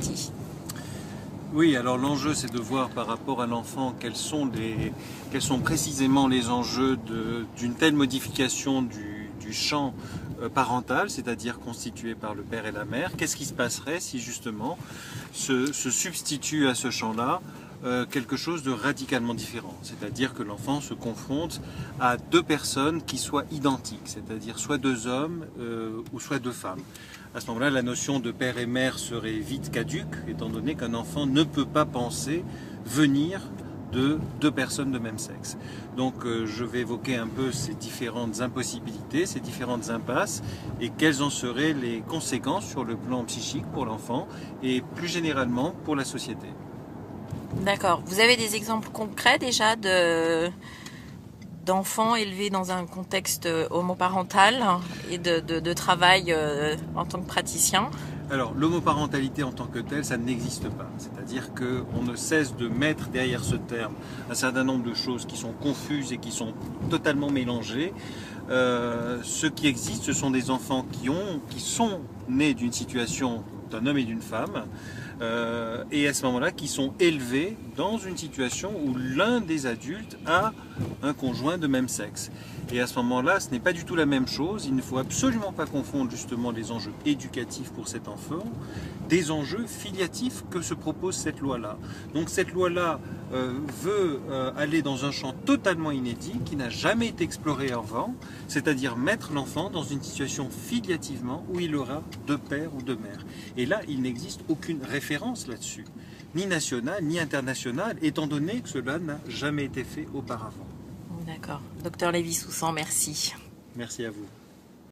partie. Oui, alors l'enjeu c'est de voir par rapport à l'enfant quels sont précisément les enjeux d'une telle modification du champ parental, c'est-à-dire constitué par le père et la mère. Qu'est-ce qui se passerait si justement se substitue à ce champ-là quelque chose de radicalement différent, c'est-à-dire que l'enfant se confronte à deux personnes qui soient identiques, c'est-à-dire soit deux hommes ou soit deux femmes. À ce moment-là, la notion de père et mère serait vite caduque, étant donné qu'un enfant ne peut pas penser venir de deux personnes de même sexe. Donc je vais évoquer un peu ces différentes impossibilités, ces différentes impasses, et quelles en seraient les conséquences sur le plan psychique pour l'enfant et plus généralement pour la société. D'accord. Vous avez des exemples concrets déjà d'enfants élevés dans un contexte homoparental et de travail en tant que praticien? Alors, l'homoparentalité en tant que telle, ça n'existe pas. C'est-à-dire qu'on ne cesse de mettre derrière ce terme un certain nombre de choses qui sont confuses et qui sont totalement mélangées. Ce qui existe, ce sont des enfants qui sont nés d'une situation d'un homme et d'une femme, et à ce moment-là, qui sont élevés dans une situation où l'un des adultes a un conjoint de même sexe. Et à ce moment-là, ce n'est pas du tout la même chose. Il ne faut absolument pas confondre justement les enjeux éducatifs pour cet enfant des enjeux filiatifs que se propose cette loi-là. Donc cette loi-là veut aller dans un champ totalement inédit qui n'a jamais été exploré avant, c'est-à-dire mettre l'enfant dans une situation filiativement où il aura deux pères ou deux mères. Et là, il n'existe aucune référence là-dessus, ni nationale ni internationale, étant donné que cela n'a jamais été fait auparavant. D'accord. Docteur Lévy-Soussan, merci. Merci à vous.